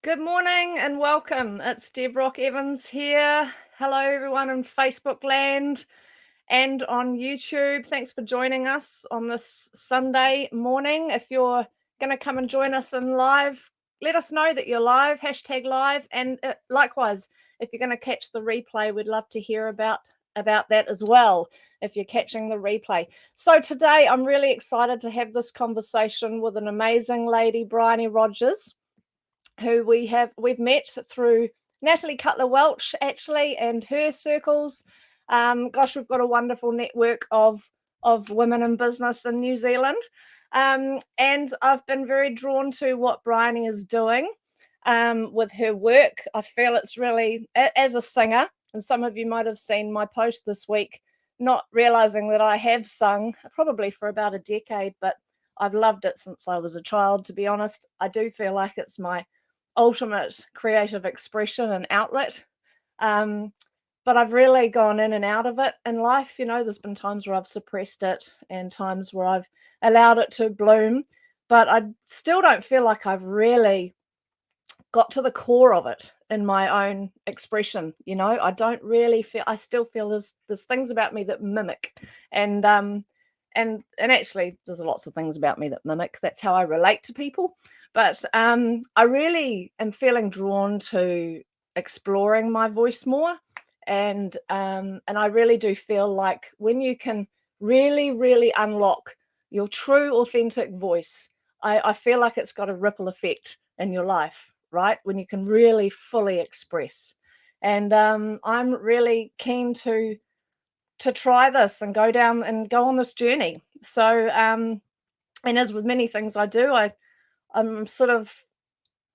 Good morning and welcome. It's Deb Rock-Evans here. Hello, everyone in Facebook land and on YouTube. Thanks for joining us on this Sunday morning. If you're going to come and join us in live, let us know that you're live, #live. And likewise, if you're going to catch the replay, we'd love to hear about that as well, if you're catching the replay. So today, I'm really excited to have this conversation with an amazing lady, Bryony Rogers, who we've met through Natalie Cutler-Welch actually and her circles. Gosh, we've got a wonderful network of women in business in New Zealand. And I've been very drawn to what Bryony is doing with her work. I feel it's really, as a singer, and some of you might have seen my post this week, not realizing that I have sung probably for about a decade, but I've loved it since I was a child, to be honest. I do feel like it's my ultimate creative expression and outlet. But I've really gone in and out of it in life. There's been times where I've suppressed it and times where I've allowed it to bloom, but I still don't feel like I've really got to the core of it in my own expression. I don't really feel, I still feel there's things about me that mimic, and actually there's lots of things about me that mimic. That's how I relate to people. But I really am feeling drawn to exploring my voice more, and I really do feel like when you can really unlock your true authentic voice, I feel like it's got a ripple effect in your life, right? When you can really fully express. And I'm really keen to try this and go on this journey. So and as with many things I do, I'm sort of,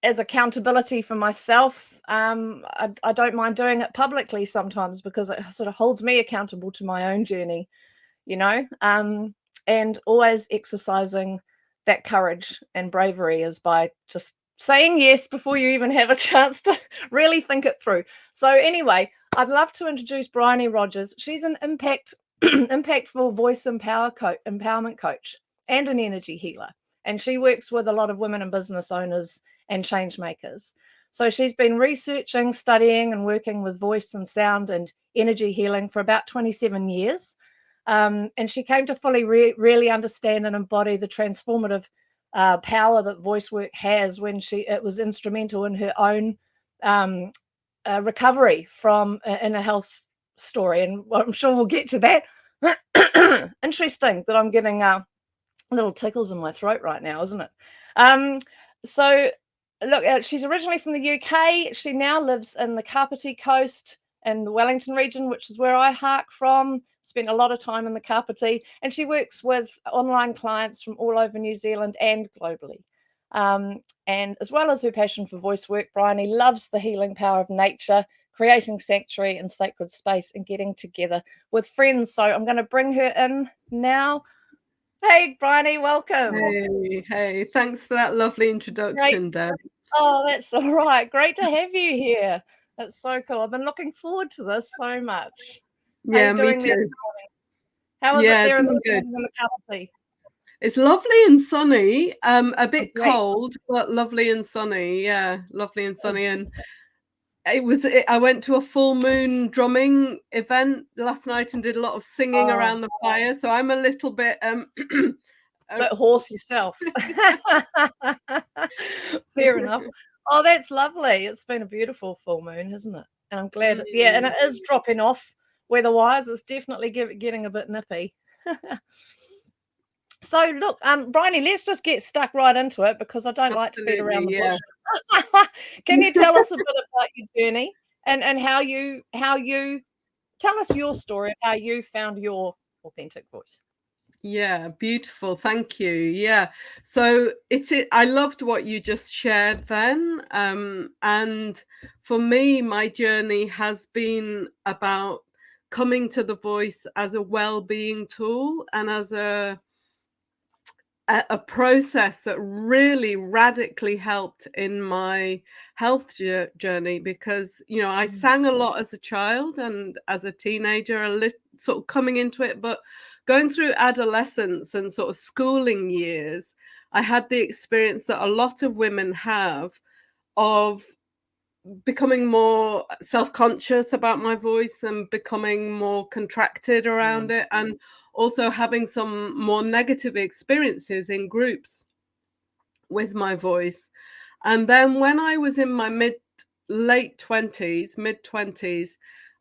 as accountability for myself, I don't mind doing it publicly sometimes because it sort of holds me accountable to my own journey, and always exercising that courage and bravery is by just saying yes before you even have a chance to really think it through. So anyway, I'd love to introduce Bryony Rogers. She's an impactful voice empowerment coach and an energy healer. And she works with a lot of women and business owners and change makers. So she's been researching, studying, and working with voice and sound and energy healing for about 27 years. And she came to fully really understand and embody the transformative power that voice work has when it was instrumental in her own recovery from inner health story. And I'm sure we'll get to that. Interesting that I'm getting little tickles in my throat right now, isn't it? So look, she's originally from the UK. She now lives in the Kapiti Coast in the Wellington region, which is where I hark from. Spent a lot of time in the Kapiti, and she works with online clients from all over New Zealand and globally. And as well as her passion for voice work, Bryony loves the healing power of nature, creating sanctuary and sacred space, and getting together with friends. So I'm going to bring her in now. Hey, Bryony, welcome. Hey, thanks for that lovely introduction, Deb. Oh, that's all right. Great to have you here. That's so cool. I've been looking forward to this so much. How are Yeah, you me doing there too. this morning? How is it Yeah, there in doing the good. morning in the Kapiti? It's lovely and sunny, a Oh, bit great. cold, but lovely and sunny. Yeah, lovely and It's sunny. And I went to a full moon drumming event last night and did a lot of singing oh, around the fire. So I'm a little bit bit hoarse yourself. Fair enough. Oh, that's lovely. It's been a beautiful full moon, hasn't it? And I'm glad. Yeah, and it is dropping off weather-wise. It's definitely getting a bit nippy. So look, Bryony, let's just get stuck right into it because I don't like to beat around absolutely, the yeah. bush. Can you tell us a bit about your journey and how you tell us your story of how you found your authentic voice? Yeah, beautiful. Thank you. Yeah. So I loved what you just shared then. And for me, my journey has been about coming to the voice as a well-being tool and as a process that really radically helped in my health journey because I sang a lot as a child and as a teenager, sort of coming into it, but going through adolescence and sort of schooling years, I had the experience that a lot of women have of becoming more self-conscious about my voice and becoming more contracted around it, and also having some more negative experiences in groups with my voice. And then when I was in my mid 20s,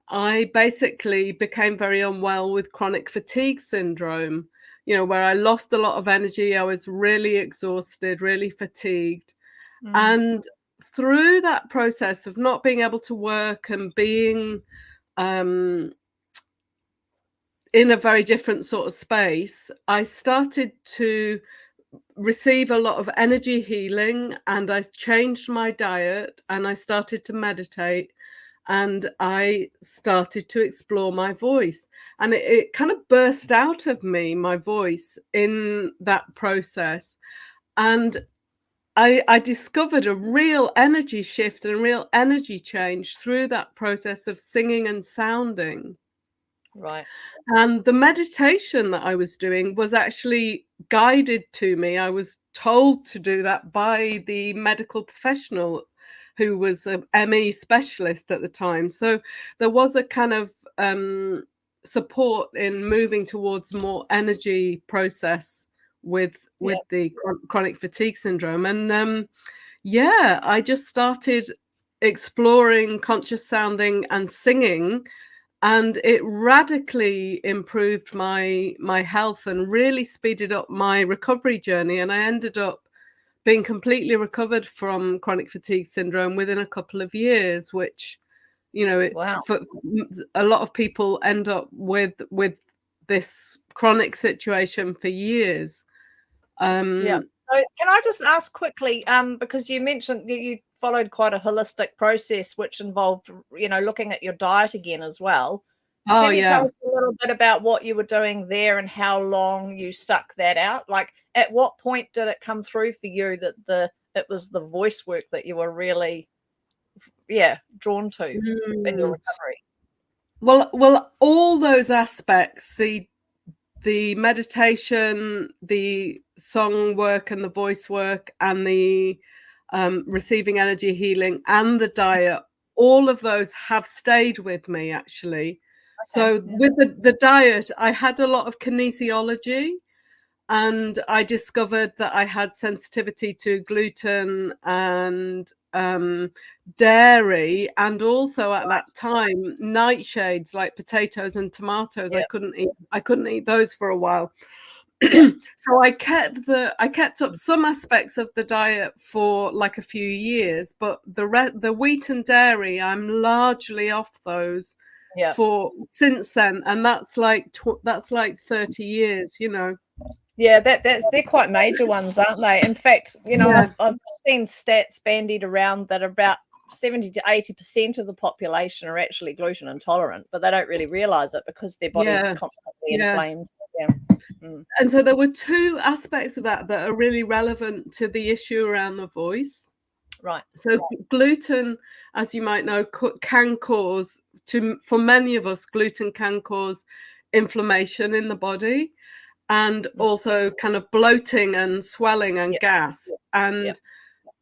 I basically became very unwell with chronic fatigue syndrome, where I lost a lot of energy. I was really exhausted, really fatigued. And through that process of not being able to work and being in a very different sort of space, I started to receive a lot of energy healing, and I changed my diet, and I started to meditate, and I started to explore my voice. And it kind of burst out of me, my voice, in that process. And I discovered a real energy shift and a real energy change through that process of singing and sounding. Right. And the meditation that I was doing was actually guided to me. I was told to do that by the medical professional who was an ME specialist at the time. So there was a kind of support in moving towards more energy process with the chronic fatigue syndrome. And yeah, I just started exploring conscious sounding and singing, and it radically improved my health and really speeded up my recovery journey. And I ended up being completely recovered from chronic fatigue syndrome within a couple of years, which, Wow. for a lot of people end up with this chronic situation for years. Yeah. So can I just ask quickly, because you mentioned you followed quite a holistic process, which involved, looking at your diet again as well. Oh Can you yeah. tell us a little bit about what you were doing there and how long you stuck that out? Like, at what point did it come through for you that it was the voice work that you were really, drawn to in your Mm. recovery? Well, all those aspects, the meditation, the song work and the voice work, and the receiving energy healing and the diet, all of those have stayed with me, actually. Okay. So Yeah. with the diet, I had a lot of kinesiology, and I discovered that I had sensitivity to gluten and dairy, and also at that time nightshades like potatoes and tomatoes. Yeah. I couldn't eat those for a while. Yeah. So I kept up some aspects of the diet for like a few years, but the wheat and dairy, I'm largely off those Yeah. for since then, and that's like 30 years, Yeah, they're quite major ones, aren't they? In fact, Yeah. I've seen stats bandied around that about 70 to 80% of the population are actually gluten intolerant, but they don't really realize it because their body's Yeah. constantly Yeah. inflamed. Yeah. Mm. And so there were two aspects of that are really relevant to the issue around the voice. Right. So gluten, as you might know, can cause, for many of us, gluten can cause inflammation in the body, and also kind of bloating and swelling and Yeah. gas. Yeah. And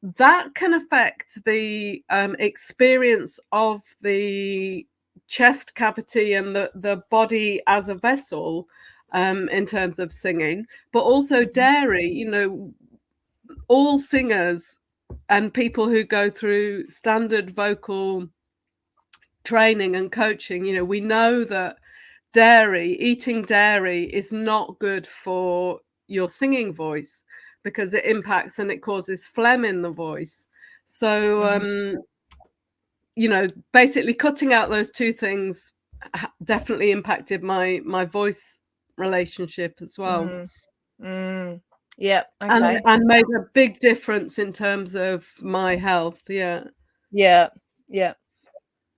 that can affect the experience of the chest cavity and the body as a vessel, in terms of singing, but also dairy. All singers and people who go through standard vocal training and coaching, we know that eating dairy is not good for your singing voice, because it impacts and it causes phlegm in the voice. So, basically cutting out those two things definitely impacted my voice relationship as well. Mm. Mm. Yeah. And Okay. and made a big difference in terms of my health. Yeah. Yeah. Yeah.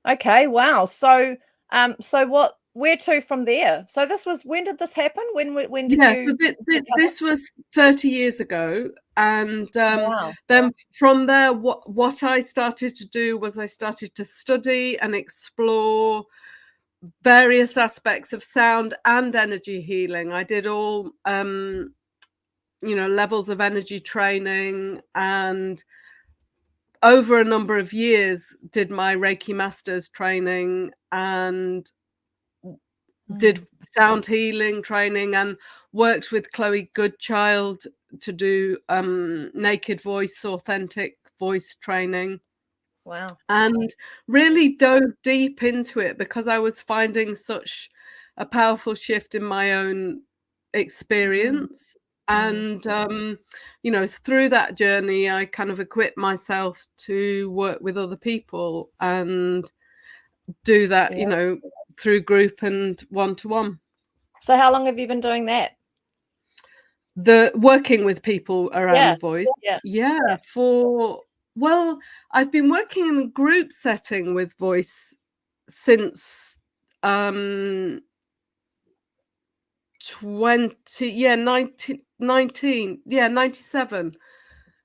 Okay. Wow. So where to from there? So when did this happen? When did Yeah, so you recover? this was 30 years ago, and Wow. then from there, what I started to do was I started to study and explore various aspects of sound and energy healing. I did all levels of energy training, and over a number of years, did my Reiki Masters training and did sound healing training and worked with Chloe Goodchild to do naked voice, authentic voice training. Wow. And really dove deep into it because I was finding such a powerful shift in my own experience. And, through that journey, I kind of equipped myself to work with other people and do that, Yeah. through group and one-to-one. So how long have you been doing that? The working with people around the voice. Yeah. Well, I've been working in a group setting with voice since 97.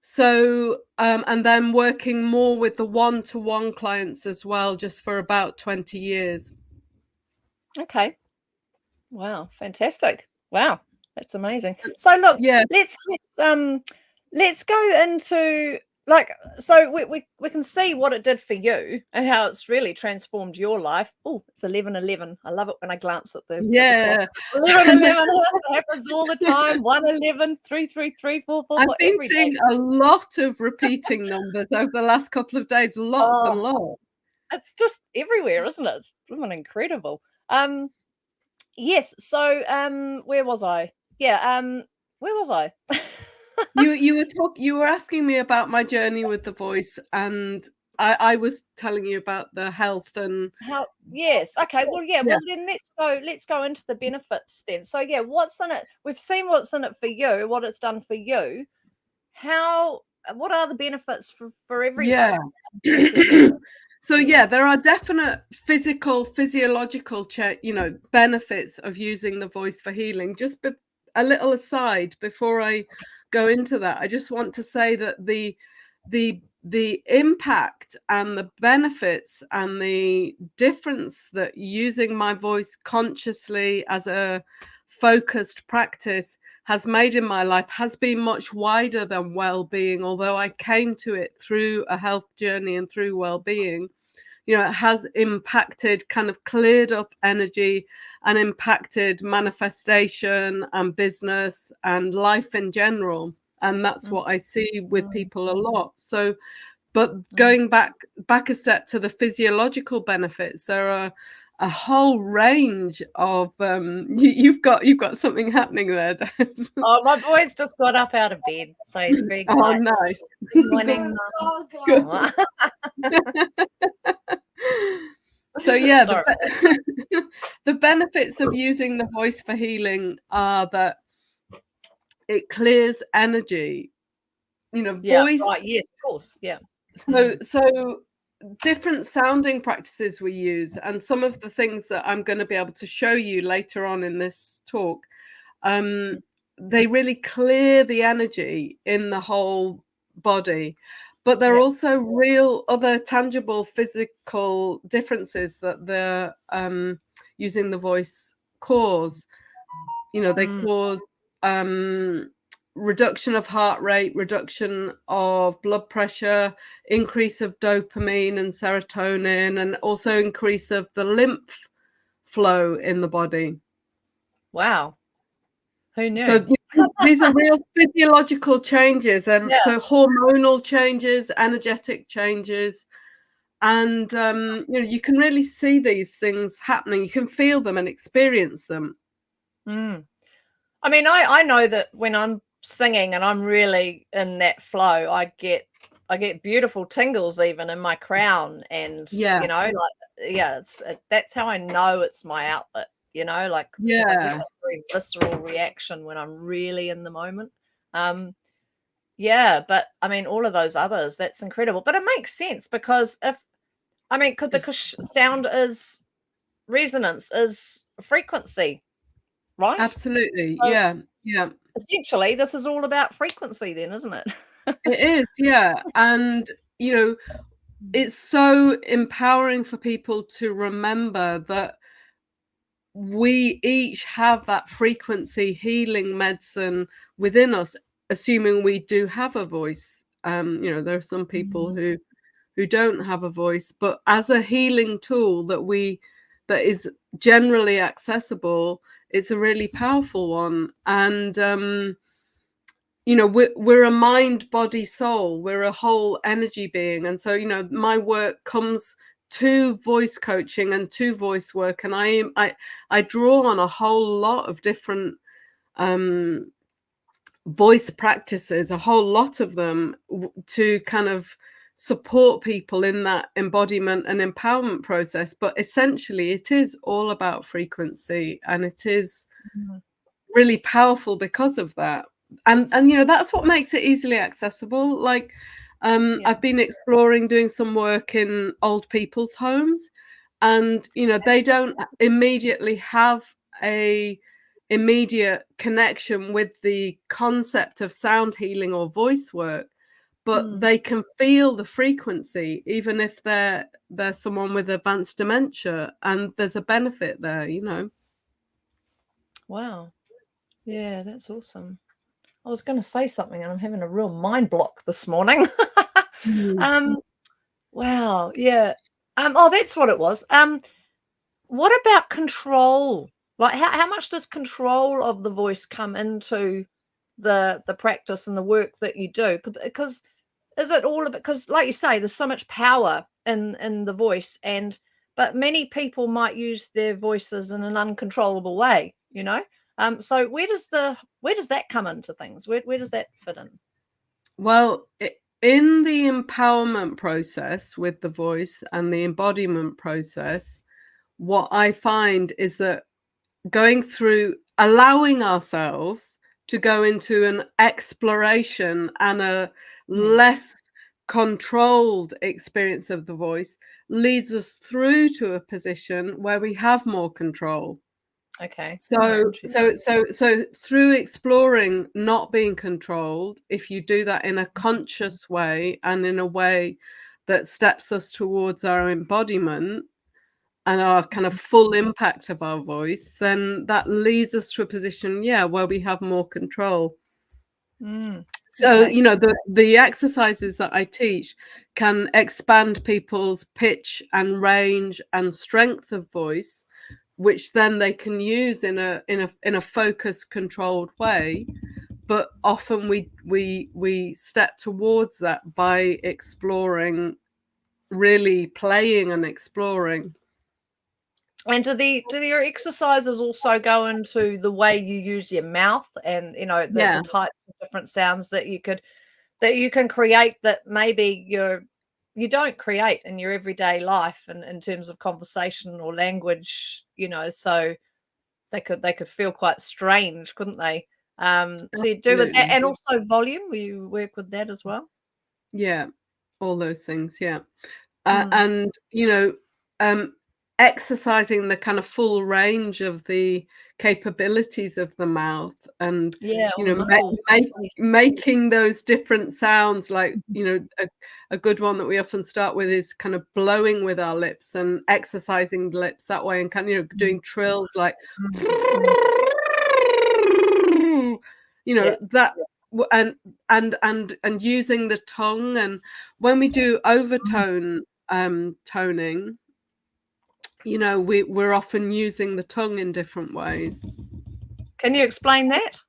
So and then working more with the one-to-one clients as well, just for about 20 years. Okay. Wow, fantastic. Wow, that's amazing. So look, Yeah. let's go into, like, so we can see what it did for you and how it's really transformed your life. Oh, it's 11:11. I love it when I glance at the clock. 11:11 happens all the time. 1:11, 3:33, 4:44 I've been every day. seeing a lot of repeating numbers over the last couple of days. Lots and lots. It's just everywhere, isn't it? It's blooming incredible. Yes. So, where was I? Yeah. Where was I? You were asking me about my journey with the voice, and I was telling you about the health and How? Yes. Okay. Well, yeah. yeah. Well, then let's go into the benefits then. So, yeah, what's in it? We've seen what's in it for you, what it's done for you. What are the benefits for everyone? Yeah. So yeah, there are definite physiological benefits of using the voice for healing. Just a little aside before I go into that, I just want to say that the impact and the benefits and the difference that using my voice consciously as a focused practice has made in my life has been much wider than well-being, although I came to it through a health journey and through well-being. It has impacted, kind of cleared up energy and impacted manifestation and business and life in general. And that's what I see with people a lot. So, but going back a step to the physiological benefits, there are a whole range of you've got something happening there, Deb. Oh, my boy's just got up out of bed, so he's very Oh, quiet. nice. Good morning, Good. Mum. So yeah, Sorry. the benefits of using the voice for healing are that it clears energy. Yeah. Voice. Right. Yes. Of course. Yeah. So different sounding practices we use, and some of the things that I'm going to be able to show you later on in this talk, they really clear the energy in the whole body. But there are also real other tangible physical differences that the using the voice cause. They cause reduction of heart rate, reduction of blood pressure, increase of dopamine and serotonin, and also increase of the lymph flow in the body. Wow. Who knew? So these are real physiological changes, and so hormonal changes, energetic changes, and you can really see these things happening. You can feel them and experience them. I mean, I know that when I'm singing and I'm really in that flow, I get beautiful tingles even in my crown, and that's how I know it's my outlet. Like, because I get that very visceral reaction when I'm really in the moment. But I mean, all of those others, that's incredible. But it makes sense because because sound is resonance, is frequency, right? Absolutely. So Yeah. essentially, this is all about frequency then, isn't it? It is. Yeah. And it's so empowering for people to remember that we each have that frequency healing medicine within us, assuming we do have a voice. There are some people who who don't have a voice, but as a healing tool that is generally accessible, it's a really powerful one. And we're a mind, body, soul. We're a whole energy being. And so, my work comes to voice coaching and to voice work, and I draw on a whole lot of different voice practices, a whole lot of them, to kind of support people in that embodiment and empowerment process. But essentially, it is all about frequency, and it is really powerful because of that. And that's what makes it easily accessible. Like I've been exploring doing some work in old people's homes, and they don't immediately have a immediate connection with the concept of sound healing or voice work, but they can feel the frequency even if they're someone with advanced dementia, and there's a benefit there. Wow. Yeah, that's awesome. I was going to say something and I'm having a real mind block this morning. Wow. Yeah. Oh, that's what it was. What about control? Like how much does control of the voice come into the practice and the work that you do? Because is it all about, because like you say, there's so much power in the voice, but many people might use their voices in an uncontrollable way, so where does that come into things? Where does that fit in? Well, in the empowerment process with the voice and the embodiment process, what I find is that going through, allowing ourselves to go into an exploration and a less controlled experience of the voice leads us through to a position where we have more control. Okay. So through exploring not being controlled, if you do that in a conscious way and in a way that steps us towards our embodiment and our kind of full impact of our voice, then that leads us to a position, where we have more control. So, Okay. the exercises that I teach can expand people's pitch and range and strength of voice, which then they can use in a focused, controlled way. But often we step towards that by exploring, really playing and exploring. And do your exercises also go into the way you use your mouth and the types of different sounds that you can create that maybe you don't create in your everyday life and in terms of conversation or language, so they could feel quite strange, couldn't they? So you do with that, Absolutely. and also volume. Will you work with that as well? Yeah, all those things. Yeah. Mm. And exercising the kind of full range of the capabilities of the mouth, and Yeah, all the muscles. making those different sounds, like a good one that we often start with is kind of blowing with our lips and exercising the lips that way, and kind of doing trills like that, and using the tongue. And when we do overtone toning, we're often using the tongue in different ways. Can you explain that?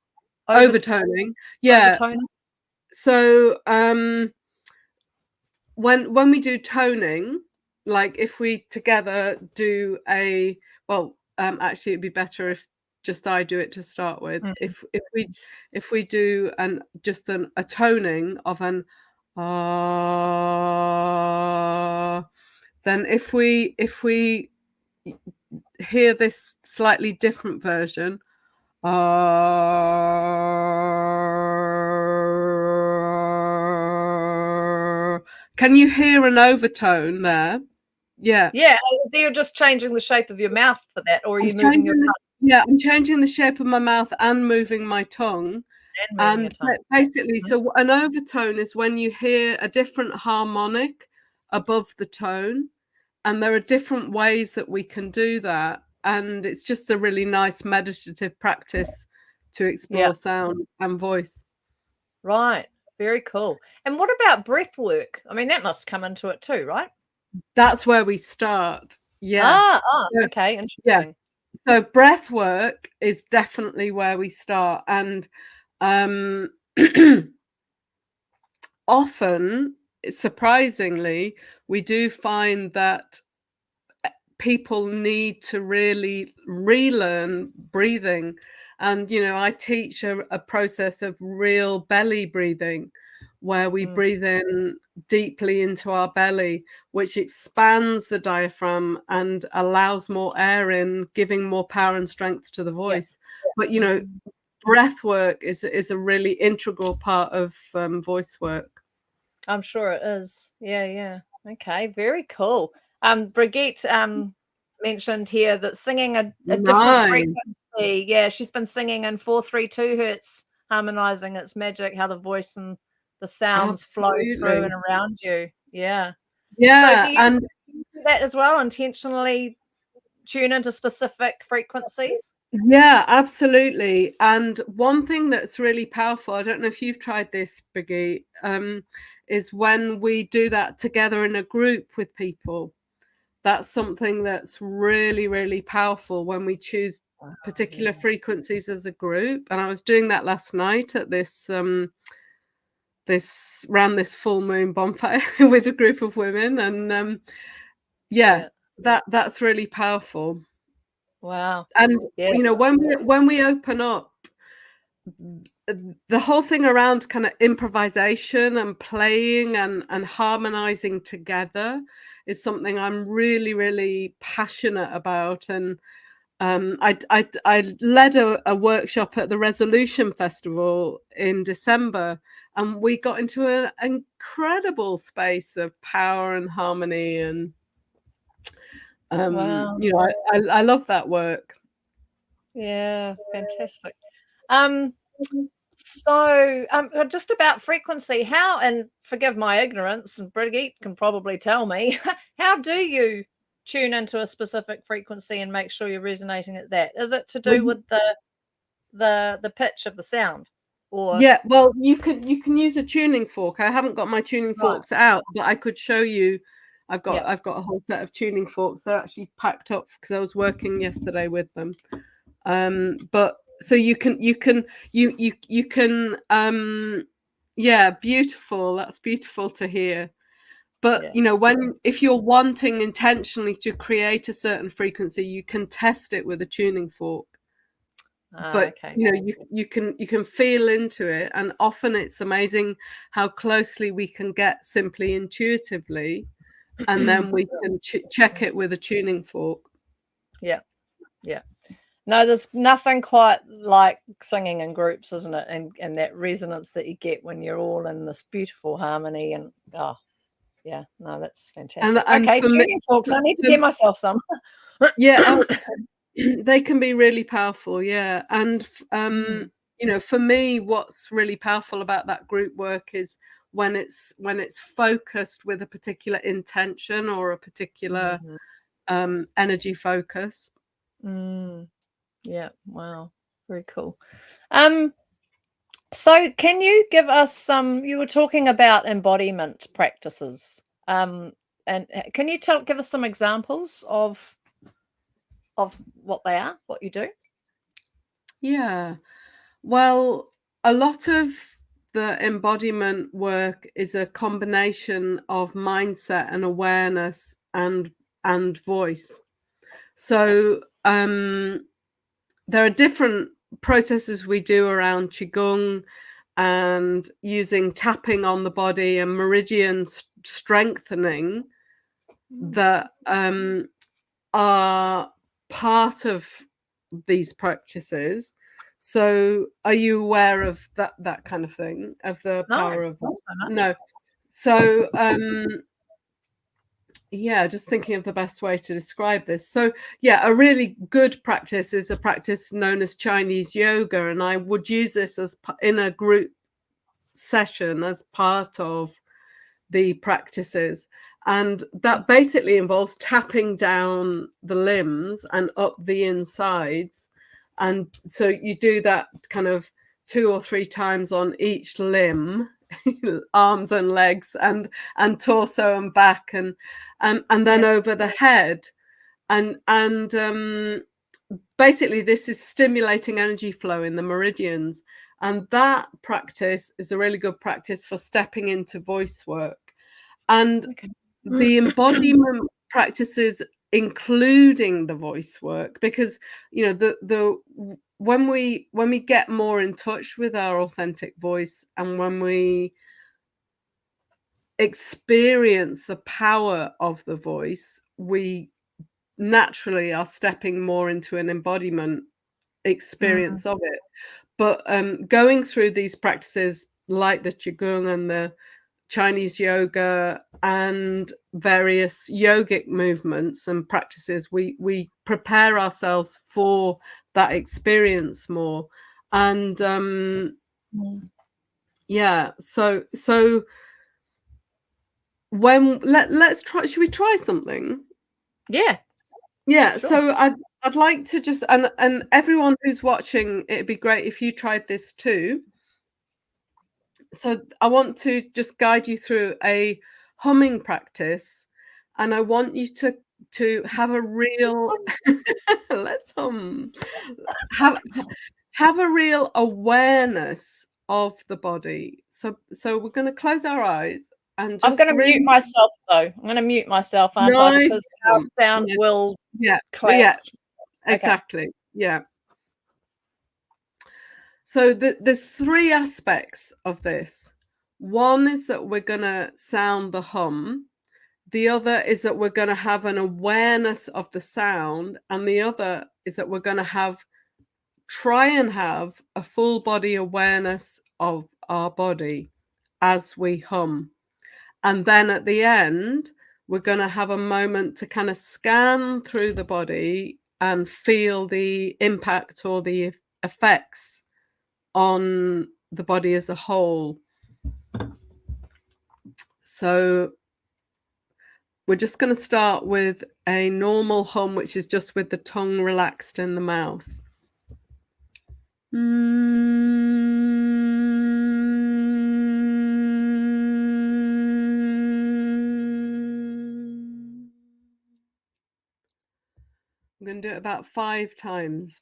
Overtoning, Overtoning. So when we do toning, like if we together do actually it'd be better if just I do it to start with. If we do a toning of an then if we hear this slightly different version, can you hear an overtone there? Yeah. Yeah, you're just changing the shape of your mouth for that, or are you moving your tongue? I'm changing the shape of my mouth and moving my tongue. And moving your tongue. Basically, so an overtone is when you hear a different harmonic above the tone, and there are different ways that we can do that. And it's just a really nice meditative practice to explore sound and voice. Right. Very cool. And what about breath work? I mean, that must come into it too, right? That's where we start. Yes. So, Okay, yeah. interesting. So breath work is definitely where we start. And um, often, surprisingly, we do find that people need to really relearn breathing. And, I teach a process of real belly breathing where we breathe in deeply into our belly, which expands the diaphragm and allows more air in, giving more power and strength to the Yeah. voice. But, Mm. breath work is a really integral part of voice work. I'm sure it is. Yeah, yeah. Okay, very cool. Brigitte mentioned here that singing a different Nice. frequency. Yeah, she's been singing in 432 hertz, harmonizing. It's magic how the voice and the sounds flow through Absolutely. and around you. Yeah. So do Yeah. you And do that as well? Intentionally tune into specific frequencies? yeah, absolutely. And one thing that's really powerful, I don't know if you've tried this, Biggie, is when we do that together in a group with people. That's something that's really, really powerful when we choose Wow, particular yeah. frequencies as a group. And I was doing that last night at this full moon bonfire with a group of women. And yeah, Yeah. that's really powerful. Wow. And Yeah. when we open up, the whole thing around kind of improvisation and playing and harmonizing together is something I'm really, really passionate about. And I led a workshop at the Resolution Festival in December, and we got into an incredible space of power and harmony. And Wow. I love that work. Yeah, fantastic. Um, just about frequency, how, and forgive my ignorance, and Brigitte can probably tell me, how do you tune into a specific frequency and make sure you're resonating at that? Is it to do Well, with the pitch of the sound, or yeah, well, you can use a tuning fork. I haven't got my tuning right? forks out, but I could show you. I've got Yeah, I've got a whole set of tuning forks. They're actually packed up because I was working yesterday with them. But so you can yeah, beautiful. That's beautiful to hear. But yeah. if you're wanting intentionally to create a certain frequency, you can test it with a tuning fork. But Okay. you can feel into it, and often it's amazing how closely we can get simply intuitively, and then we can check it with a tuning fork. Yeah, yeah. No, there's nothing quite like singing in groups, isn't it? And that resonance that you get when you're all in this beautiful harmony. And oh, yeah, no, that's and fantastic. and Okay, for me, tuning forks. I need to for, get myself some. yeah, oh, they can be really powerful, yeah. And Mm, for me, what's really powerful about that group work is when it's focused with a particular intention or a particular mhm, energy focus. mm, yeah, wow, very cool. Um, so can you give us some? You were talking about embodiment practices. And can you give us some examples of what they are, what you do? Yeah. Well, a lot of the embodiment work is a combination of mindset and awareness and voice. So there are different processes we do around qigong and using tapping on the body and meridian strengthening Mm. that are part of these practices. So are you aware of that kind of thing, of the No, power of not that? so much. No. So yeah, just thinking of the best way to describe this. So yeah, a really good practice is a practice known as Chinese yoga, and I would use this as in a group session as part of the practices. And that basically involves tapping down the limbs and up the insides. And so you do that kind of 2 or 3 times on each limb arms and legs and torso and back and then over the head. And basically this is stimulating energy flow in the meridians, and that practice is a really good practice for stepping into voice work. And the embodiment practices including the voice work, because when we get more in touch with our authentic voice, and when we experience the power of the voice, we naturally are stepping more into an embodiment experience of it. But going through these practices like the Qigong and the Chinese yoga and various yogic movements and practices, we prepare ourselves for that experience more. And yeah, so when let's try, should we try something? Yeah. Yeah, Sure. so I'd like to just, and everyone who's watching, it'd be great if you tried this too. So I want to just guide you through a humming practice, and I want you to have a real let's hum. Have a real awareness of the body. So we're going to close our eyes and I'm just going to really mute myself, though. I'm going to mute myself, aren't I? nice Because our hum. sound Yeah, will yeah, clash. exactly. Yeah. So there's three aspects of this. One is that we're going to sound the hum. The other is that we're going to have an awareness of the sound. And the other is that we're going to try and have a full body awareness of our body as we hum. And then at the end, we're going to have a moment to kind of scan through the body and feel the impact or the effects on the body as a whole. So we're just going to start with a normal hum, which is just with the tongue relaxed in the mouth. I'm going to do it about 5 times.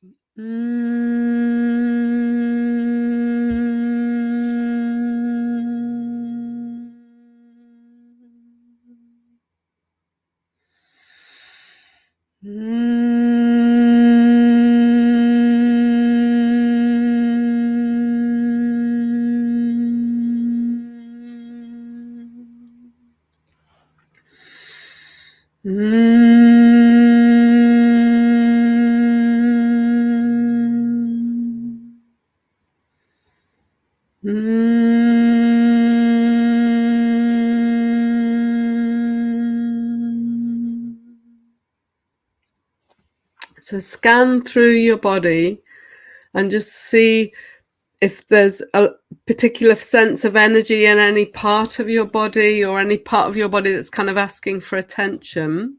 So scan through your body and just see if there's a particular sense of energy in any part of your body, or any part of your body that's kind of asking for attention.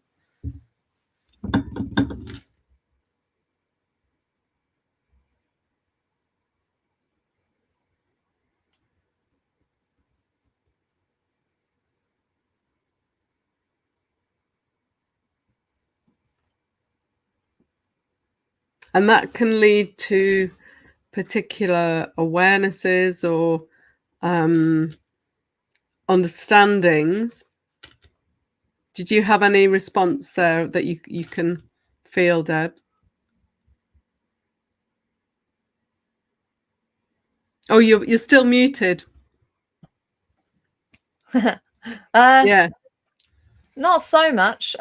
And that can lead to particular awarenesses or understandings. Did you have any response there that you can feel, Deb? Oh, you're still muted. Yeah. Not so much.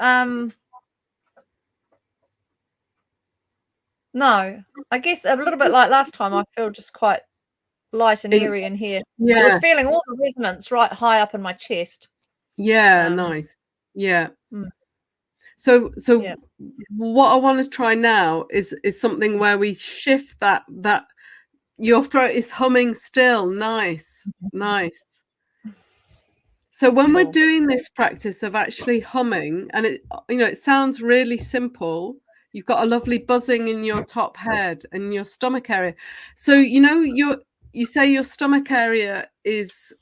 No, I guess a little bit like last time. I feel just quite light and airy in here. I was feeling all the resonance right high up in my chest. Yeah, nice. Yeah. Mm. So what I want to try now is something where we shift that your throat is humming still. Nice. Nice. So when we're doing this practice of actually humming, and it sounds really simple, you've got a lovely buzzing in your top head and your stomach area. So you say your stomach area is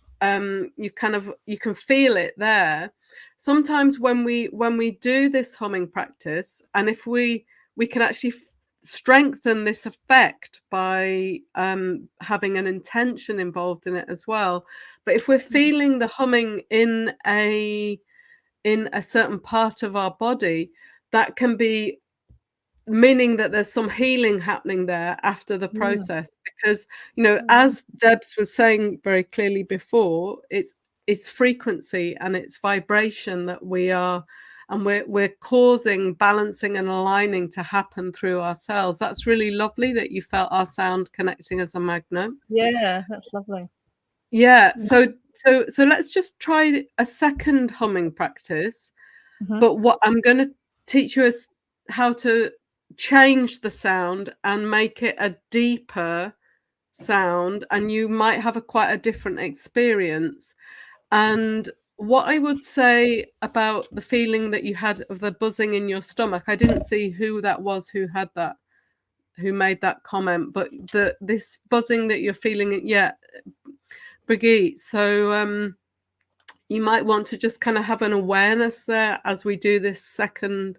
you can feel it there. Sometimes when we do this humming practice, and if we can actually strengthen this effect by having an intention involved in it as well. But if we're feeling the humming in a certain part of our body, that can be meaning that there's some healing happening there after the process. Because, as Debs was saying very clearly before, it's frequency and it's vibration that we are, and we're causing balancing and aligning to happen through our cells. That's really lovely that you felt our sound connecting as a magnet. Yeah, that's lovely. Yeah. So let's just try a second humming practice. But what I'm going to teach you is how to change the sound and make it a deeper sound, and you might have quite a different experience. And what I would say about the feeling that you had of the buzzing in your stomach, I didn't see who that was who made that comment, but this buzzing that you're feeling, yeah, Brigitte. So you might want to just kind of have an awareness there as we do this second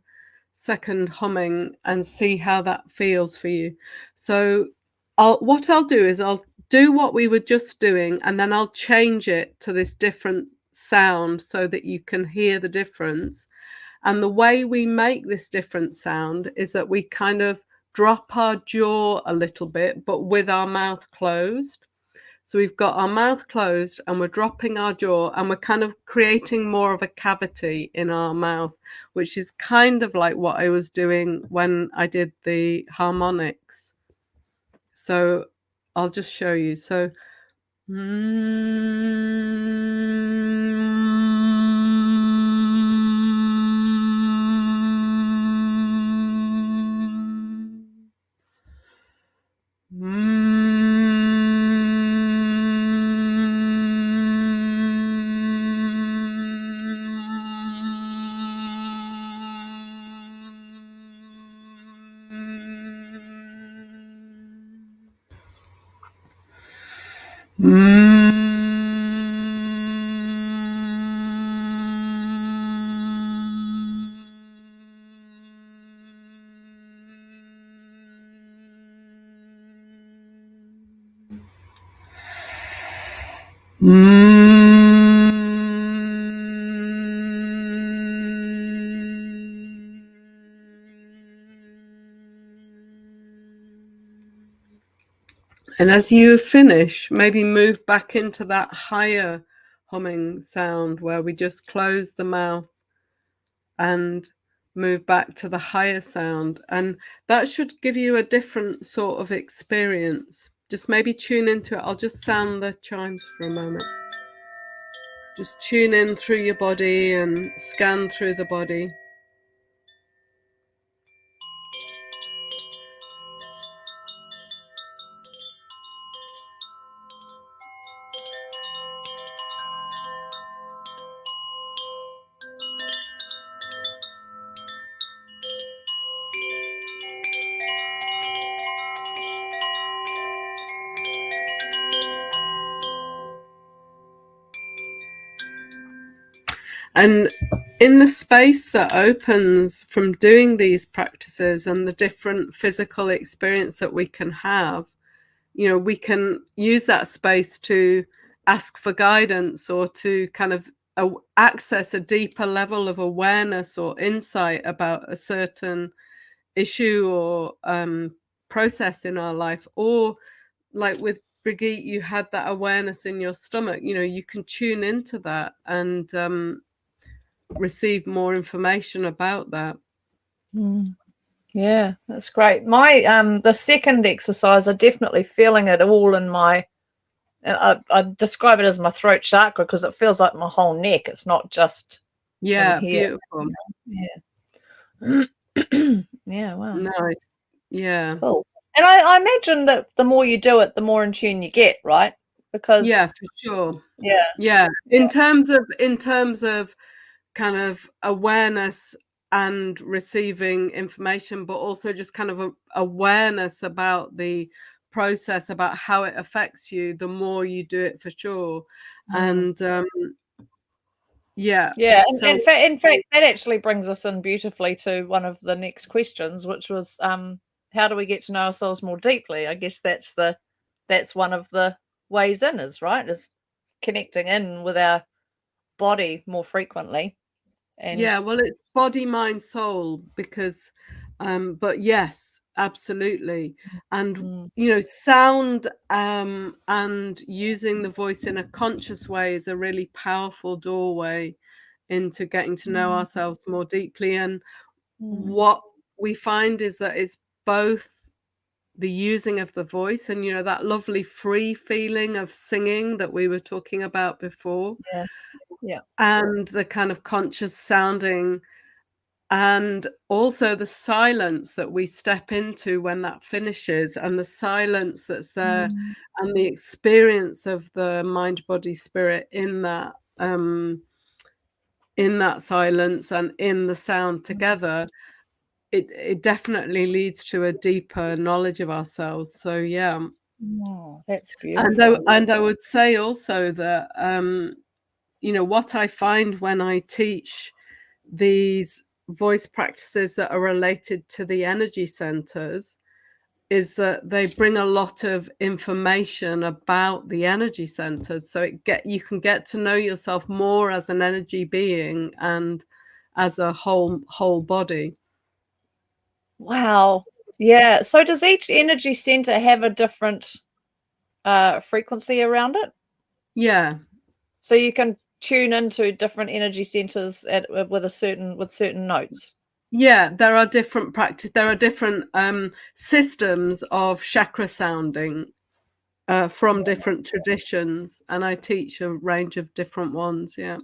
humming and see how that feels for you. So what I'll do is I'll do what we were just doing, and then I'll change it to this different sound so that you can hear the difference. And the way we make this different sound is that we kind of drop our jaw a little bit, but with our mouth closed. So we've got our mouth closed and we're dropping our jaw, and we're kind of creating more of a cavity in our mouth, which is kind of like what I was doing when I did the harmonics. So I'll just show you. So and as you finish, maybe move back into that higher humming sound where we just close the mouth and move back to the higher sound. And that should give you a different sort of experience. Just maybe tune into it. I'll just sound the chimes for a moment. Just tune in through your body and scan through the body. And in the space that opens from doing these practices and the different physical experience that we can have, we can use that space to ask for guidance or to kind of access a deeper level of awareness or insight about a certain issue or process in our life. Or like with Brigitte, you had that awareness in your stomach. You can tune into that and receive more information about that. Yeah, that's great. My the second exercise, I'm definitely feeling it all in my, and I describe it as my throat chakra because it feels like my whole neck. It's not just in here. Beautiful. Yeah. Yeah, wow. Nice. Yeah. Cool. And I imagine that the more you do it, the more in tune you get, right? Because yeah, for sure. Yeah. In terms of kind of awareness and receiving information, but also just kind of awareness about the process, about how it affects you, the more you do it, for sure. And yeah. Yeah, So and in fact, that actually brings us in beautifully to one of the next questions, which was, how do we get to know ourselves more deeply? I guess that's one of the ways in, is connecting in with our body more frequently. And yeah, well, it's body, mind, soul, because but yes, absolutely. And sound and using the voice in a conscious way is a really powerful doorway into getting to know ourselves more deeply. And what we find is that it's both the using of the voice and that lovely free feeling of singing that we were talking about before, yeah, yeah, and the kind of conscious sounding, and also the silence that we step into when that finishes, and the silence that's there, and the experience of the mind, body, spirit in that silence and in the sound together. It definitely leads to a deeper knowledge of ourselves. So yeah. oh, that's And beautiful. I would say also that what I find when I teach these voice practices that are related to the energy centers is that they bring a lot of information about the energy centers, so you can get to know yourself more as an energy being and as a whole body. Wow. Yeah. So does each energy center have a different frequency around it? Yeah. So you can tune into different energy centers with certain notes. Yeah, there are different systems of chakra sounding from different traditions, and I teach a range of different ones. Yeah.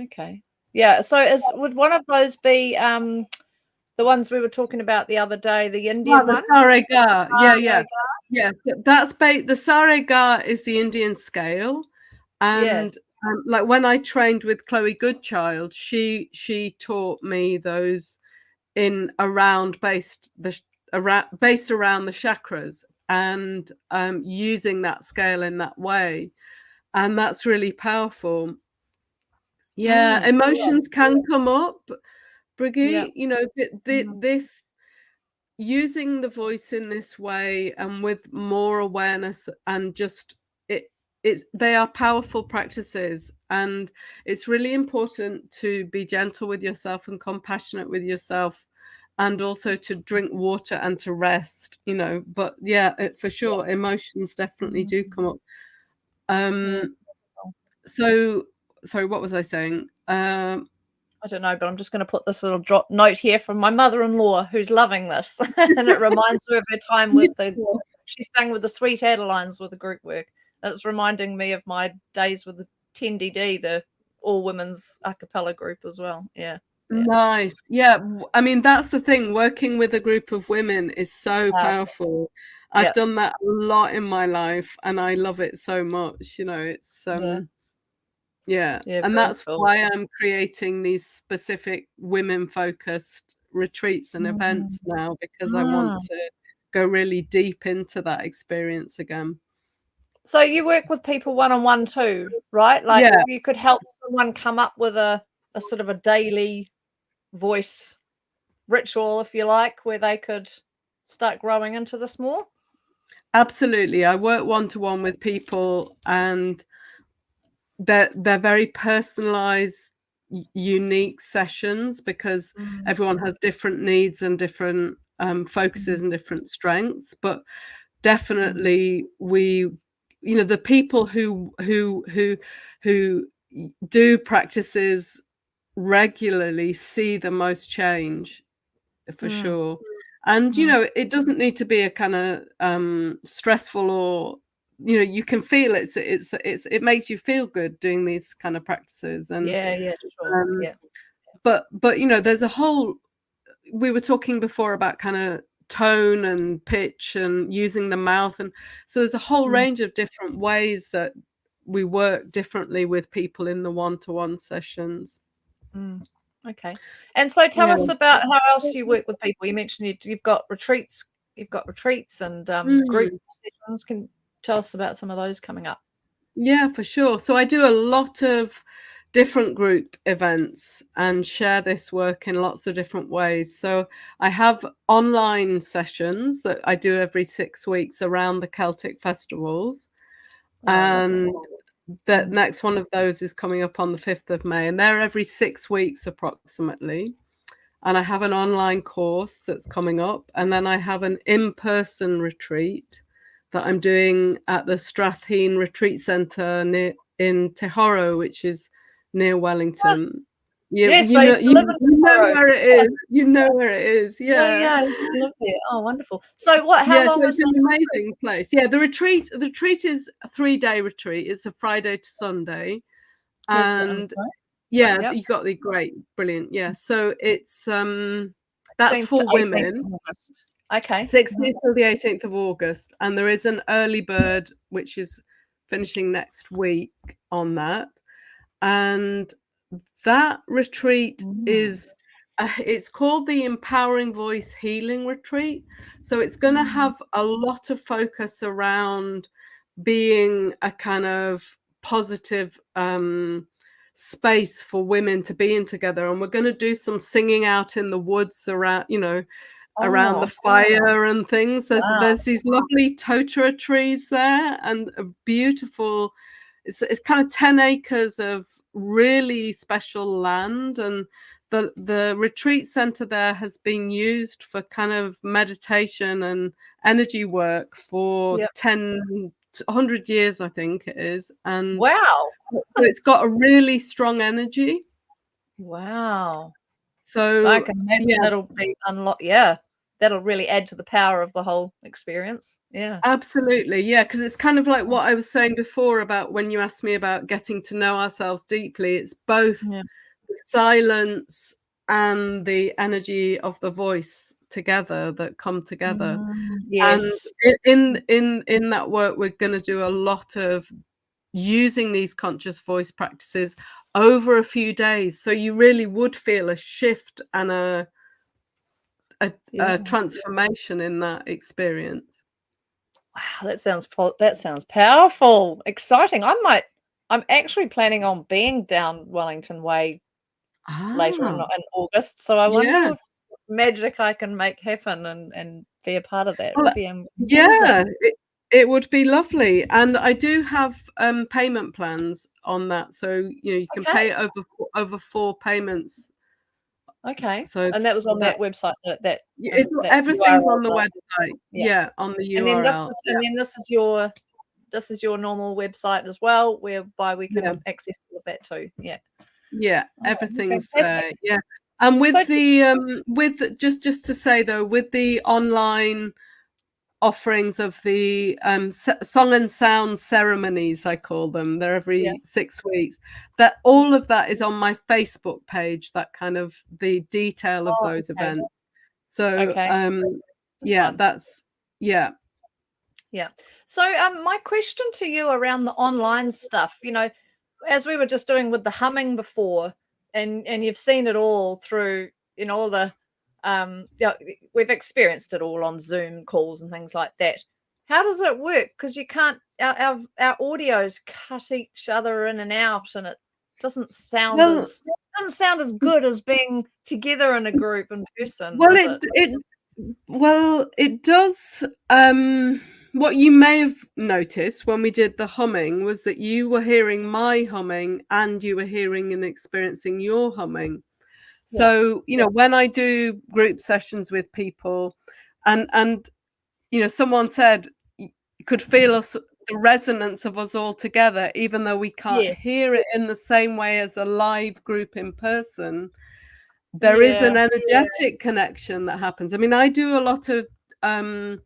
Okay. Yeah. So would one of those be the ones we were talking about the other day, the Ah, Indian the one? Sarega. Yeah, yeah. Sarega? Yes, the Sarega is the Indian scale, and Yes. like when I trained with Chloe Goodchild, she taught me those in around based around the chakras, and using that scale in that way, and that's really powerful. Yeah, Mm. emotions can come up, Yeah. Brigitte. Mm. This using the voice in this way and with more awareness, and just they are powerful practices, and it's really important to be gentle with yourself and compassionate with yourself, and also to drink water and to rest, but yeah, for sure emotions definitely do come up. Yeah. um so sorry, what was I saying? I don't know, but I'm just going to put this little drop note here from my mother-in-law who's loving this, and it reminds her of her time with she sang with the Sweet Adelines with the group work. It's reminding me of my days with the 10DD, the all women's a cappella group as well. Yeah, yeah, Nice. Yeah. I mean, that's the thing. Working with a group of women is so powerful. I've yeah, done that a lot in my life, and I love it so much. It's yeah, yeah. yeah, And very that's cool. why I'm creating these specific women focused retreats and events now, because I want Mm. to go really deep into that experience again. So you work with people one-on-one too, right? Like Yeah. you could help someone come up with a sort of a daily voice ritual, if you like, where they could start growing into this more. Absolutely. I work one-to-one with people, and they're very personalized, unique sessions, because Mm, everyone has different needs and different focuses mm, and different strengths. But mm, definitely the people who do practices regularly see the most change, for mm, sure. And mm. it doesn't need to be a kind of stressful, or you can feel it makes you feel good doing these kind of practices. And Yeah, yeah, sure. um Yeah. but there's a whole we were talking before about kind of tone and pitch and using the mouth, and so there's a whole Mm, range of different ways that we work differently with people in the one-to-one sessions. mm. Okay. And so tell Yeah. us about how else you work with people. You mentioned you've got retreats and group Mm. sessions. Can tell us about some of those coming up. Yeah, for sure. So I do a lot of different group events and share this work in lots of different ways. So I have online sessions that I do every 6 weeks around the Celtic festivals. Oh, lovely. And the Mm. next one of those is coming up on the 5th of May, and they're every 6 weeks approximately. And I have an online course that's coming up, and then I have an in-person retreat that I'm doing at the Strathheen Retreat Centre in Tehoro, which is near Ah, Wellington. Yeah, yes, I used to live in you know Sapporo. where it Yeah. is. You know where it is. Yeah, Yeah. yeah, I used to live there. Oh, wonderful. So what, how Yeah, so long is it's an that course? amazing place. Yeah, the retreat is a 3-day retreat. It's a Friday to Sunday. Where's the info? And yeah, Yep. you got the great, brilliant. Yeah. So it's that's 16th to for 18th women, of August. Okay. 16th till the 18th of August, and there is an early bird which is finishing next week on that. And that retreat Mm. is it's called the Empowering Voice Healing Retreat. So it's going to Mm. have a lot of focus around being a kind of positive space for women to be in together, and we're going to do some singing out in the woods around, around the Oh, fire and things. wow. There's these lovely totara trees there, and a beautiful, it's kind of 10 acres of really special land. And the retreat center there has been used for kind of meditation and energy work for Yep. 100 years, I think it is. And Wow. so it's got a really strong energy. Wow. I So can imagine yeah, that'll be yeah. That'll really add to the power of the whole experience. Yeah. absolutely. Yeah, because it's kind of like what I was saying before about when you asked me about getting to know ourselves deeply. It's both Yeah. the silence and the energy of the voice together that come together. Mm, And yes. in that work, we're going to do a lot of using these conscious voice practices over a few days. So you really would feel a shift and Yeah. a transformation in that experience. Wow, that sounds powerful, exciting. I'm actually planning on being down Wellington Way later Ah, in August, so I wonder yeah. if magic I can make happen and be a part of that. It Well, would be yeah, amazing. it would be lovely. And I do have payment plans on that. So, you can Okay, pay it over 4 payments. okay. So And that was on that that website, that everything's URL, on the right? website. Yeah. Yeah, on the And then URL. Yeah, this is your normal website as well, whereby we yeah. can access all of that too. Yeah. Yeah, Oh, everything's fantastic. there. Yeah. And So with just just to say though, with the online offerings of the song and sound ceremonies, I call them, they're yeah. every 6 weeks, that all of that is on my Facebook page, that kind of the detail of Oh, those okay. events. So Okay. This yeah, one. that's yeah. Yeah. So, my question to you around the online stuff, as we were just doing with the humming before, and you've seen it all through, all the, we've experienced it all on Zoom calls and things like that. How does it work? Because you can't, our audios cut each other in and out, and it doesn't sound Well, as doesn't sound as good as being together in a group in person, well does it it? it it does. What you may have noticed when we did the humming was that you were hearing my humming and you were hearing and experiencing your humming. Yeah. So, when I do group sessions with people, and someone said you could feel us, the resonance of us all together, even though we can't Yeah. hear it in the same way as a live group in person. There is Yeah. an energetic connection that happens. I mean, I do a lot of um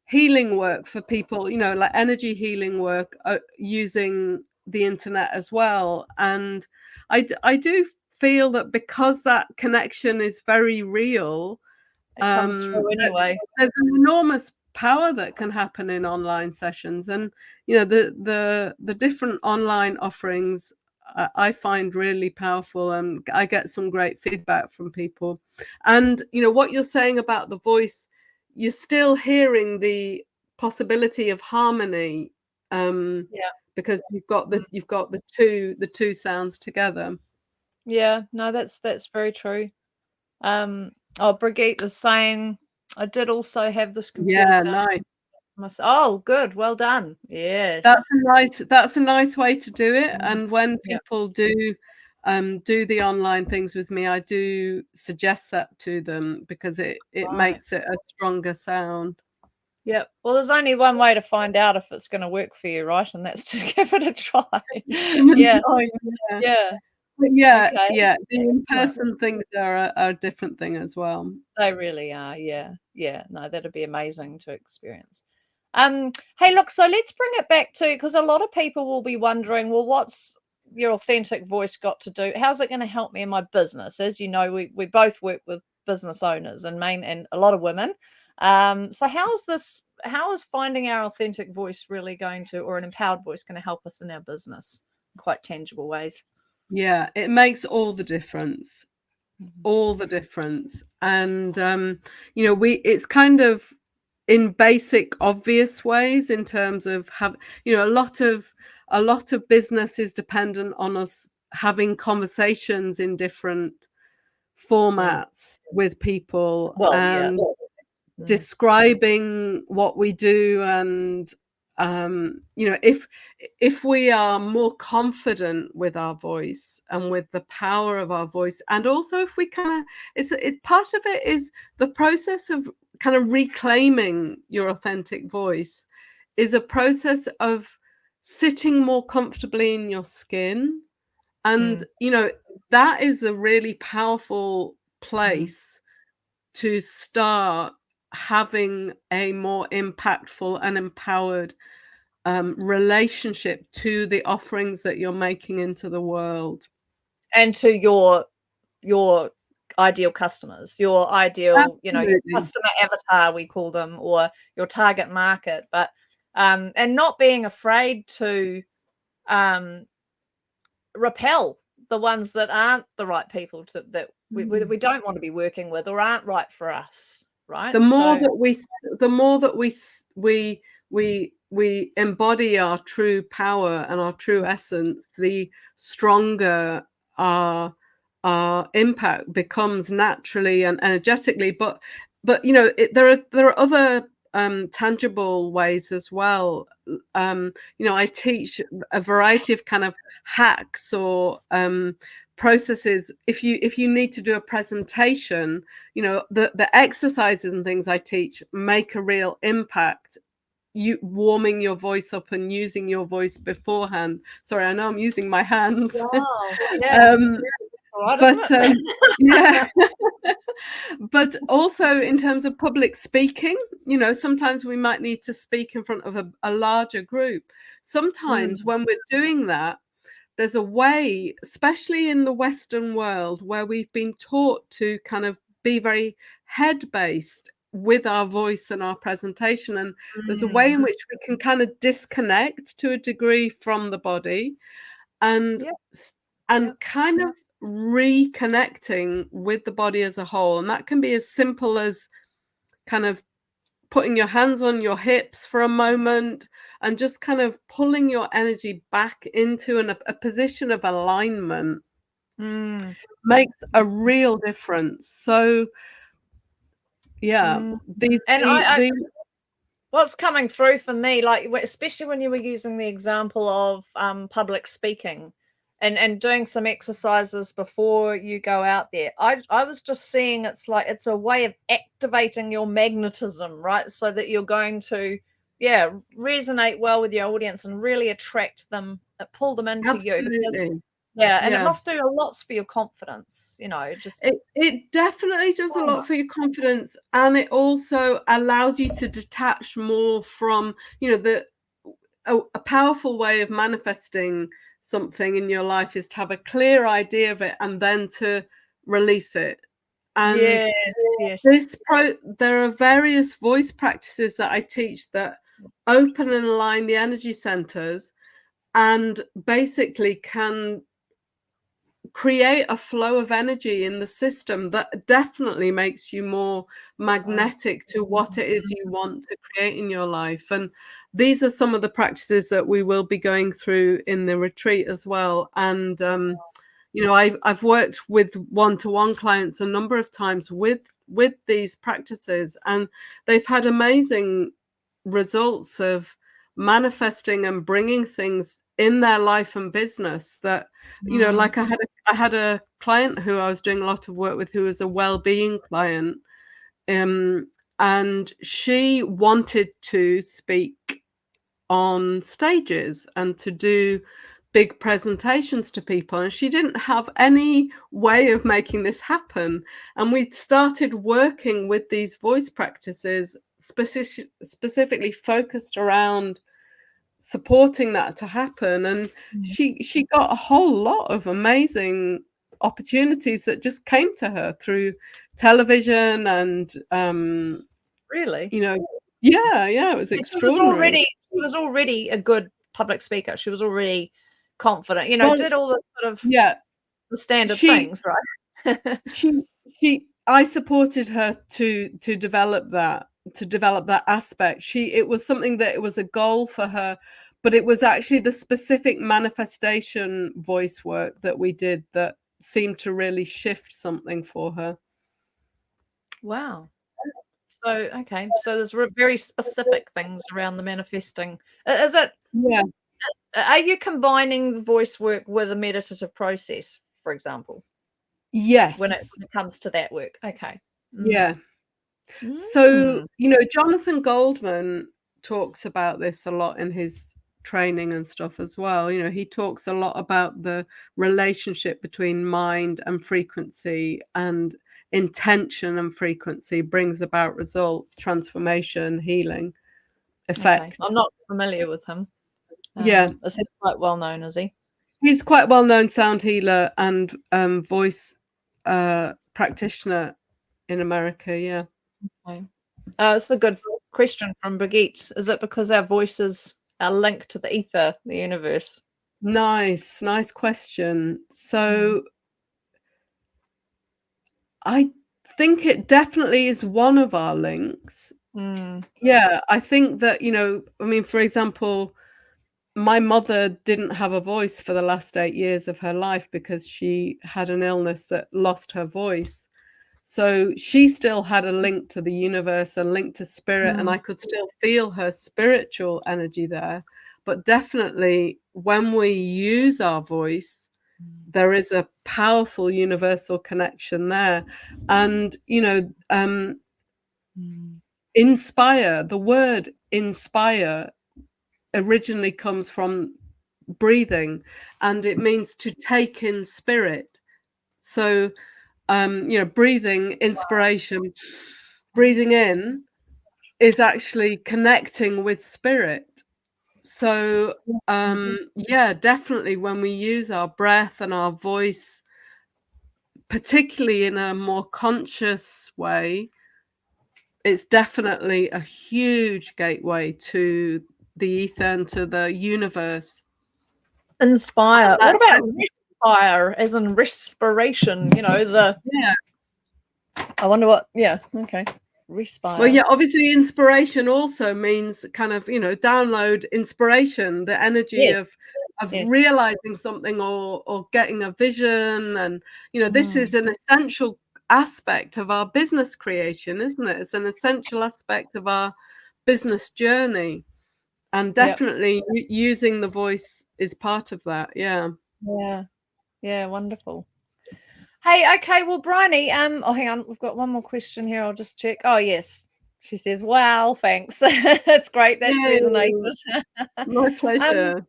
healing work for people, like energy healing work, using the internet as well. And I do feel that because that connection is very real, It comes through anyway. there's an enormous power that can happen in online sessions. And the different online offerings, I find really powerful, and I get some great feedback from people. And what you're saying about the voice, you're still hearing the possibility of harmony, um, Yeah. because you've got the two sounds together. Yeah, no, that's very true. Oh, Brigitte is saying, I did also have this computer Yeah, sound. nice. Oh, good, well done. Yes. That's a nice way to do it. And when Yeah. people do the online things with me, I do suggest that to them because it Right. makes it a stronger sound. Yeah. Well, there's only one way to find out if it's going to work for you, right? And that's to give it a try. Come and Yeah. join, yeah. Yeah. But yeah, Okay. yeah, the Excellent. in-person things are a different thing as well. They really are. Yeah. Yeah. No, that'd be amazing to experience. Hey, look, so let's bring it back to, because a lot of people will be wondering, well, what's your authentic voice got to do? How's it going to help me in my business? As you know, we both work with business owners and a lot of women. So how is finding our authentic voice really going to, or an empowered voice, going to help us in our business in quite tangible ways? Yeah, it makes all the difference. Mhm. All the difference. And it's kind of in basic obvious ways in terms of a lot of business is dependent on us having conversations in different formats with people Well, yeah. and Mm. describing what we do. And if we are more confident with our voice and with the power of our voice, and also if we kind of it's part of it is the process of kind of reclaiming your authentic voice is a process of sitting more comfortably in your skin. And that is a really powerful place to start having a more impactful and empowered relationship to the offerings that you're making into the world. And to your ideal customers, your ideal, your Absolutely. customer avatar, we call them, or your target market. But and not being afraid to um repel the ones that aren't the right people that we don't want to be working with or aren't right for us, right? The more So that we embody our true power and our true essence, the stronger our impact becomes naturally and energetically. But there are other tangible ways as well. I teach a variety of kind of hacks or processes. If you need to do a presentation, the exercises and things I teach make a real impact. You warming your voice up and using your voice beforehand. Sorry, I know I'm using my hands. wow, yeah, all right, isn't But it? yeah. But also in terms of public speaking, sometimes we might need to speak in front of a larger group. Sometimes when we're doing that, there's a way, especially in the Western world, where we've been taught to kind of be very head-based with our voice and our presentation. And there's a way in which we can kind of disconnect to a degree from the body and Yeah, kind of reconnecting with the body as a whole. And that can be as simple as kind of putting your hands on your hips for a moment and just kind of pulling your energy back into a position of alignment makes a real difference. So yeah, these and the what's coming through for me, like especially when you were using the example of public speaking and doing some exercises before you go out there, I was just seeing it's like it's a way of activating your magnetism, right? So that you're going to resonate well with your audience and really attract them, pull them into you, because absolutely. and it Yeah. must do a lot for your confidence, just It definitely does a lot for your confidence, and it also allows you to detach more from, a powerful way of manifesting something in your life is to have a clear idea of it and then to release it. And yeah, yes, there are various voice practices that I teach that open and align the energy centers and basically can create a flow of energy in the system that definitely makes you more magnetic to what it is you want to create in your life. And these are some of the practices that we will be going through in the retreat as well. And I've worked with one-to-one clients a number of times with these practices, and they've had amazing results of manifesting and bringing things in their life and business that, like I had a client who I was doing a lot of work with who was a well-being client, and she wanted to speak on stages and to do big presentations to people, and she didn't have any way of making this happen. And we started working with these voice practices specifically focused around supporting that to happen. And she got a whole lot of amazing opportunities that just came to her through television. And Really? yeah, it was And extraordinary. she was already a good public speaker. She was already confident, Well, did all the sort of yeah, the standard she things, right? she I supported her to develop that aspect. It was something that it was a goal for her, but it was actually the specific manifestation voice work that we did that seemed to really shift something for her. Wow. So, okay. So there's very specific things around the manifesting. Is it, Yeah. are you combining the voice work with a meditative process, for example, when Yes. it comes to that work? Okay. Yeah. So, Mm. Jonathan Goldman talks about this a lot in his training and stuff as well. He talks a lot about the relationship between mind and frequency, and intention and frequency brings about result, transformation, healing, Okay. effect. I'm not familiar with him. Yeah, Is he quite well known, is he? he's quite well known sound healer and voice practitioner in America. Yeah. Okay. It's a good question from Brigitte. Is it because our voices are linked to the ether, the universe? Nice question. Mm. So I think it definitely is one of our links. Mm. Yeah, I think that, I mean, for example, my mother didn't have a voice for the last 8 years of her life because she had an illness that lost her voice. So she still had a link to the universe, a link to spirit, and I Mm. could still feel her spiritual energy there. But definitely when we use our voice, there is a powerful universal connection there. And Mm. inspire, the word inspire originally comes from breathing, and it means to take in spirit. So breathing, inspiration, breathing in is actually connecting with spirit. So yeah, definitely when we use our breath and our voice, particularly in a more conscious way, it's definitely a huge gateway to the ether and to the universe. And Inspire. What that, about respire, as in respiration? yeah. I wonder what. Yeah. Okay. Well, Respire. yeah, obviously inspiration also means kind of, download inspiration, the energy Yes. of Yes. realizing something, or getting a vision. And, this Mm. is an essential aspect of our business creation, isn't it? It's an essential aspect of our business journey. And Yep. definitely using the voice is part of that. Yeah. Yeah. Yeah. Wonderful. Hey. Okay. Well, Bryony. Oh, hang on. We've got one more question here. I'll just check. Oh, yes. She says, "Wow, thanks. That's great. That's resonated." Yay. My um. pleasure.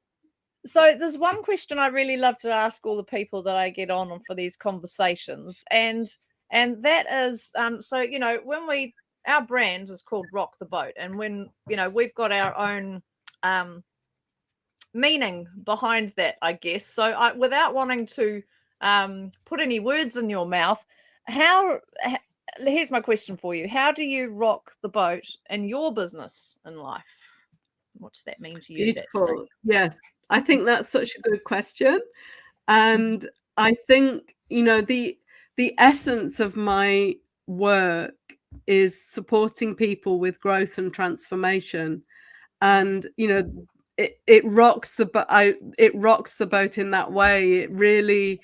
So there's one question I really love to ask all the people that I get on for these conversations, and that is, so when our brand is called Rock the Boat, and when we've got our own meaning behind that, I guess. So without wanting to put any words in your mouth, here's my question for you: how do you rock the boat in your business and life? What does that mean to you? That statement. Beautiful. Yes. I think that's such a good question. And I think, the essence of my work is supporting people with growth and transformation. And it rocks the boat in that way. It really,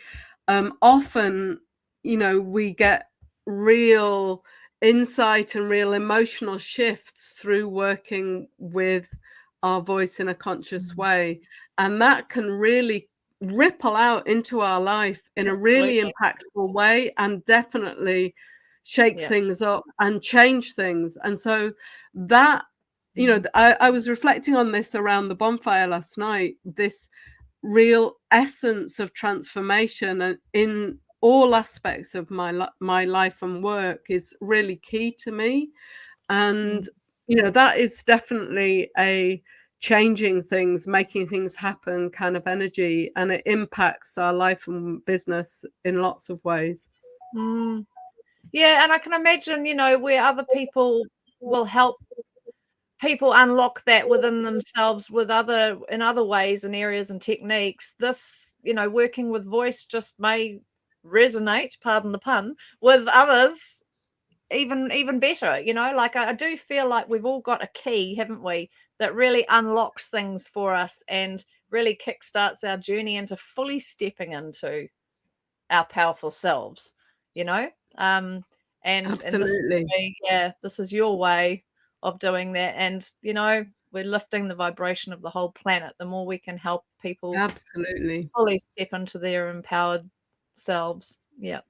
often, we get real insight and real emotional shifts through working with our voice in a conscious way, and that can really ripple out into our life in a really Absolutely. impactful way, and definitely shake Yeah. things up and change things. And so that, I was reflecting on this around the bonfire last night, this real essence of transformation, and in all aspects of my life and work, is really key to me. And that is definitely a changing things, making things happen kind of energy, and it impacts our life and business in lots of ways. Mm. Yeah, and I can imagine, where other people will help people unlock that within themselves in other ways and areas and techniques. This, working with voice just may resonate, pardon the pun, with others even better. Like I do feel like we've all got a key, haven't we, that really unlocks things for us and really kickstarts our journey into fully stepping into our powerful selves, you know? And this for Absolutely. me, yeah, this is your way of doing that. And, we're lifting the vibration of the whole planet. The more we can help people Absolutely. fully step into their empowered selves. Yeah.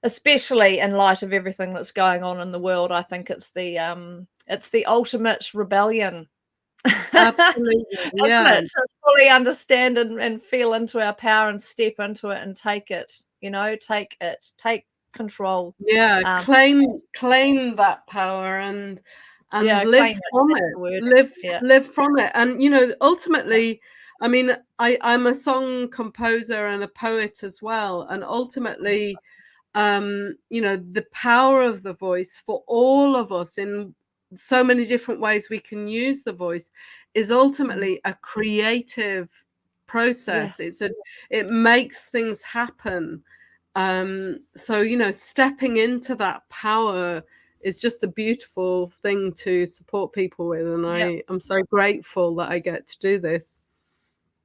Especially in light of everything that's going on in the world, I think it's the ultimate rebellion. Absolutely. Isn't Yeah. it? To fully understand and feel into our power and step into it and take it, take control. Yeah, Um, claim that power, and yeah, live claim it. from That's it. the word. Live Yeah, live from it. And yeah. ultimately, I mean, I'm a song composer and a poet as well. And ultimately, the power of the voice for all of us in so many different ways we can use the voice is Mm. ultimately a creative Yeah, process. It makes things happen. So stepping into that power is just a beautiful thing to support people with, and yeah. I'm so grateful that I get to do this.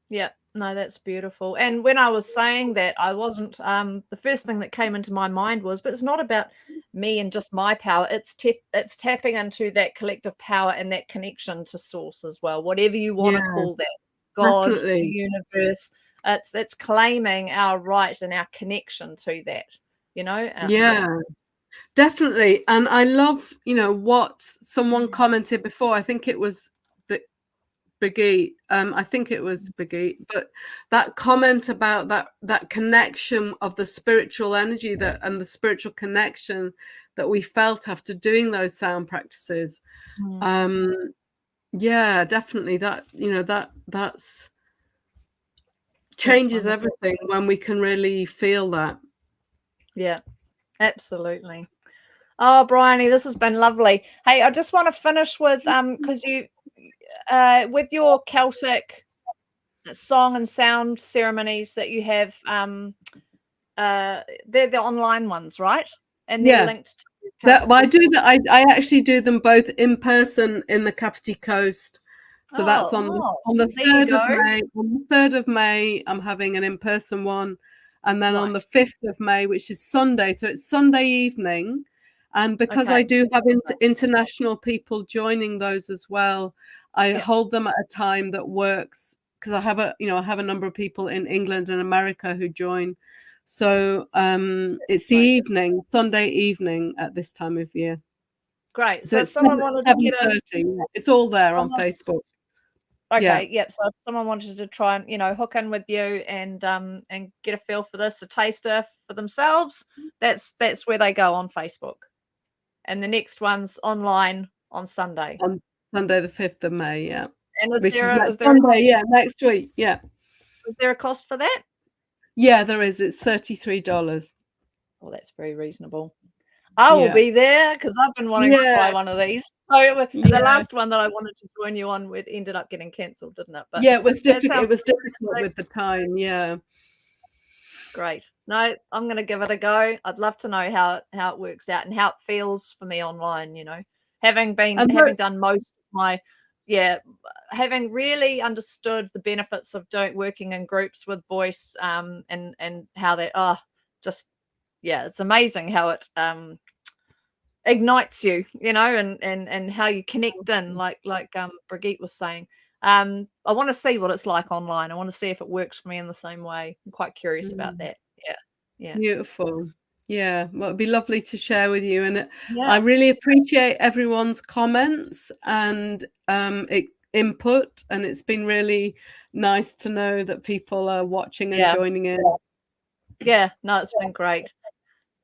Yeah, no, that's beautiful. And when I was saying that, I wasn't the first thing that came into my mind was, but it's not about me and just my power. It's tapping into that collective power and that connection to source as well. Whatever you want to Yeah, call that. God, the definitely. universe. It's claiming our right and our connection to that, yeah. Yeah, definitely. And I love, what someone Mm. commented before. I think it was Brigitte. I think it was Brigitte, but that comment about that connection of the spiritual energy, and the spiritual connection that we felt after doing those sound practices. Mm. Um, yeah, definitely. That's That's changes wonderful. everything when we can really feel that. Yeah, absolutely. Oh, Bryony, this has been lovely. Hey, I just want to finish with because with your Celtic song and sound ceremonies that you have, they're the online ones, right? And they're Yeah. linked to Well, Celtic I do Festival. that. I actually do them both in person in the Kapiti Coast. So that's on Oh, the there you 3rd go. of May. On the 3rd of May, I'm having an in-person one, and then on the Right. 5th of May, which is Sunday, so it's Sunday evening. And because I Okay. do have international people joining those as well, I Yep. hold them at a time that works, because I have a number of people in England and America who join. So That's it's the great. evening, Sunday evening at this time of year. Great. So So if it's someone wanted to get in, 7:30. It's all there on someone, Facebook. Yeah. okay, yep. So if someone wanted to try and hook in with you and get a feel for this, a taster for themselves, that's where they go on Facebook. And the next one's online on Sunday. On Sunday the 5th of May, yeah. And Which is is next there a Sunday, cost? yeah, next week. Yeah. Is there a cost for that? Yeah, there is. It's $33. Well, that's very reasonable. I will Yeah. be there because I've been wanting to Yeah. try one of these. So the Yeah. last one that I wanted to join you on, it ended up getting cancelled, didn't it? But Yeah, that it sounds was difficult fantastic. with the time, yeah. Great. No, I'm going to give it a go. I'd love to know how it works out and how it feels for me online, having done most of my, having really understood the benefits of working in groups with voice, and how that, it's amazing how it ignites you, and how you connect in, like Brigitte was saying. I want to see what it's like online. I want to see if it works for me in the same way. I'm quite curious about that. Yeah. Beautiful. Yeah, well, it'd be lovely to share with you, and Yeah. I really appreciate everyone's comments and input, and it's been really nice to know that people are watching and Yeah. joining in. Yeah. No, it's been great.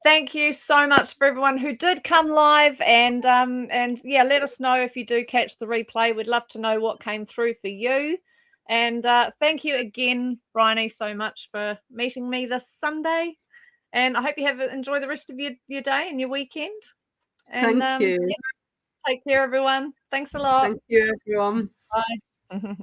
Thank you so much for everyone who did come live, and let us know if you do catch the replay. We'd love to know what came through for you. And thank you again, Bryony, so much for meeting me this Sunday. And I hope you enjoy the rest of your day and your weekend. And Thank you. take care, everyone. Thanks a lot. Thank you, everyone. Bye.